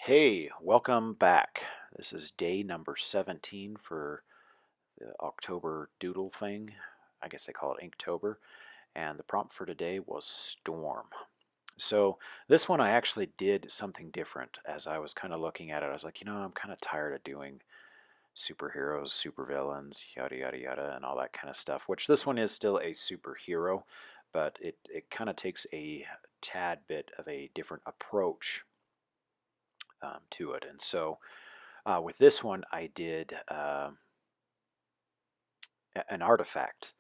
Hey, welcome back. This is day number 17 for the October doodle thing. I guess they call it Inktober. And the prompt for today was storm. So this one I actually did something different as I was kind of looking at it. I was like, I'm kind of tired of doing superheroes, supervillains, yada, yada, yada, and all that kind of stuff, which this one is still a superhero, but it kind of takes a tad bit of a different approach to it. And so with this one, I did an artifact.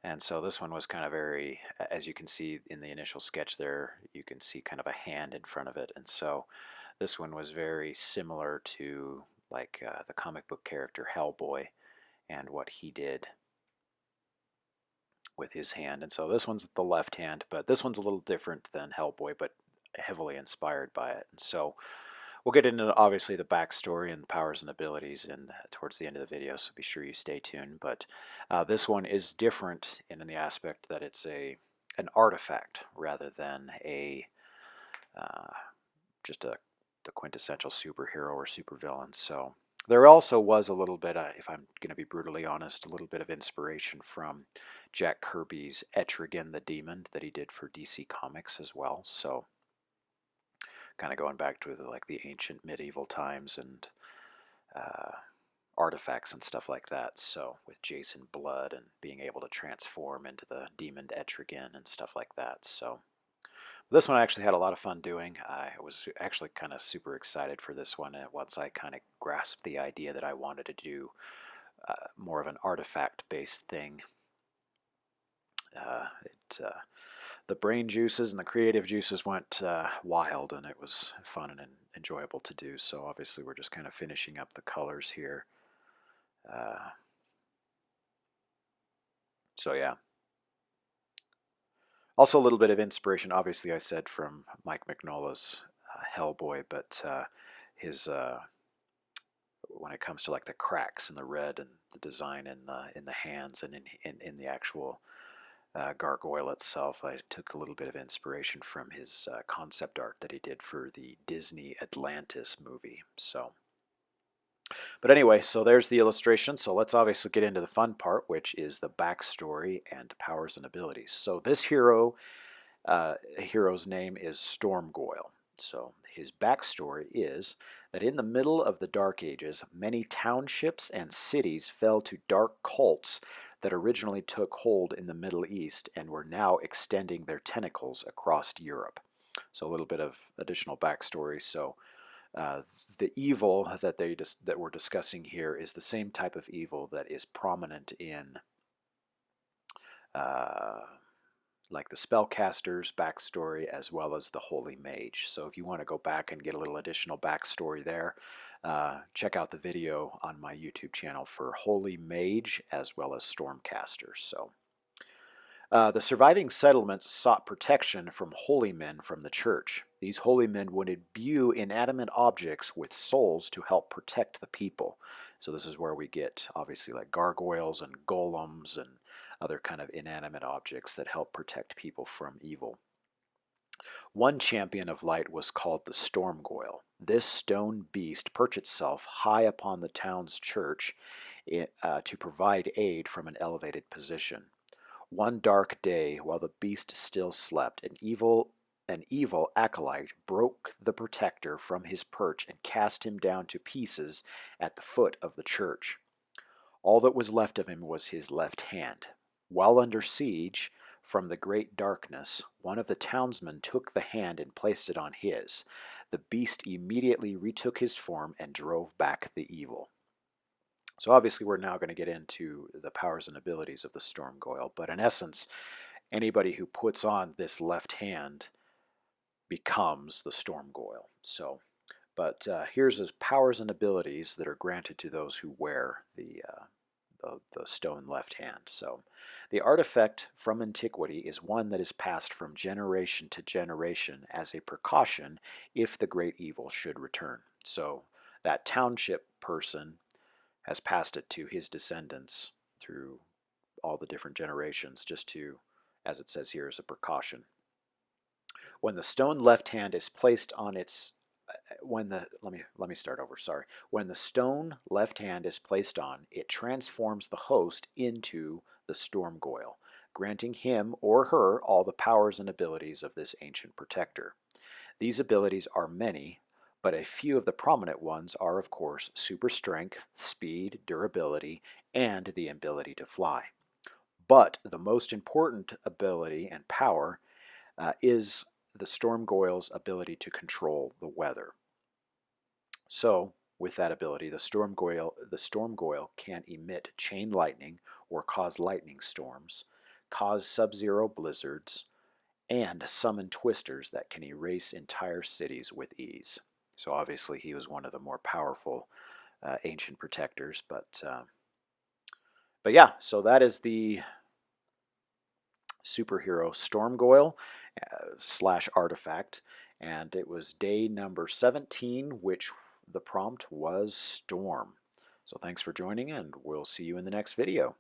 And so this one was kind of very, as you can see in the initial sketch there, you can see kind of a hand in front of it. And so this one was very similar to like the comic book character Hellboy and what he did with his hand. And so this one's the left hand, but this one's a little different than Hellboy, but heavily inspired by it. And so we'll get into obviously the backstory and powers and abilities and towards the end of the video, so be sure you stay tuned. But this one is different in the aspect that it's an artifact rather than a just the quintessential superhero or supervillain. So there also was a little bit, if I'm going to be brutally honest, a little bit of inspiration from Jack Kirby's Etrigan the Demon that he did for DC Comics as well. So kind of going back to like the ancient medieval times and uh, artifacts and stuff like that. So with Jason Blood and being able to transform into the demon Etrigan and stuff like that. So this one I actually had a lot of fun doing. I was actually kind of super excited for this one once I kind of grasped the idea that I wanted to do more of an artifact-based thing. The brain juices and the creative juices went wild, and it was fun and enjoyable to do. So obviously we're just kind of finishing up the colors here. So yeah. Also a little bit of inspiration, obviously I said from Mike Mignola's Hellboy, but his when it comes to like the cracks and the red and the design in the hands and in the actual gargoyle itself, I took a little bit of inspiration from his concept art that he did for the Disney Atlantis movie. So, but anyway, so there's the illustration. So let's obviously get into the fun part, which is the backstory and powers and abilities. So this hero's name is Stormgoyle. So his backstory is that in the middle of the Dark Ages, many townships and cities fell to dark cults that originally took hold in the Middle East and were now extending their tentacles across Europe. So a little bit of additional backstory. So uh, the evil that we're discussing here is the same type of evil that is prominent in uh, like the spellcaster's backstory as well as the holy mage. So if you want to go back and get a little additional backstory there, check out the video on my YouTube channel for holy mage as well as stormcaster. So the surviving settlements sought protection from holy men from the church. These holy men would imbue inanimate objects with souls to help protect the people. So this is where we get obviously like gargoyles and golems and other kind of inanimate objects that help protect people from evil. One champion of light was called the Stormgoyle. This stone beast perched itself high upon the town's church to provide aid from an elevated position. One dark day, while the beast still slept, an evil acolyte broke the protector from his perch and cast him down to pieces at the foot of the church. All that was left of him was his left hand. While under siege from the great darkness, one of the townsmen took the hand and placed it on his. The beast immediately retook his form and drove back the evil. So obviously we're now going to get into the powers and abilities of the Stormgoyle, but in essence, anybody who puts on this left hand becomes the Stormgoyle. So, but here's his powers and abilities that are granted to those who wear the stone left hand. So the artifact from antiquity is one that is passed from generation to generation as a precaution if the great evil should return. So that township person has passed it to his descendants through all the different generations just to, as it says here, as a precaution. When the stone left hand is placed on its when the let me start over. Sorry. When the stone left hand is placed on, it transforms the host into the Stormgoyle, granting him or her all the powers and abilities of this ancient protector. These abilities are many, but a few of the prominent ones are, of course, super strength, speed, durability, and the ability to fly. But the most important ability and power is the Stormgoyle's ability to control the weather. So, with that ability, the Stormgoyle can emit chain lightning or cause lightning storms, cause sub-zero blizzards, and summon twisters that can erase entire cities with ease. So obviously he was one of the more powerful ancient protectors, but yeah, so that is the superhero Stormgoyle slash artifact, and it was day number 17, which the prompt was Storm. So thanks for joining, and we'll see you in the next video.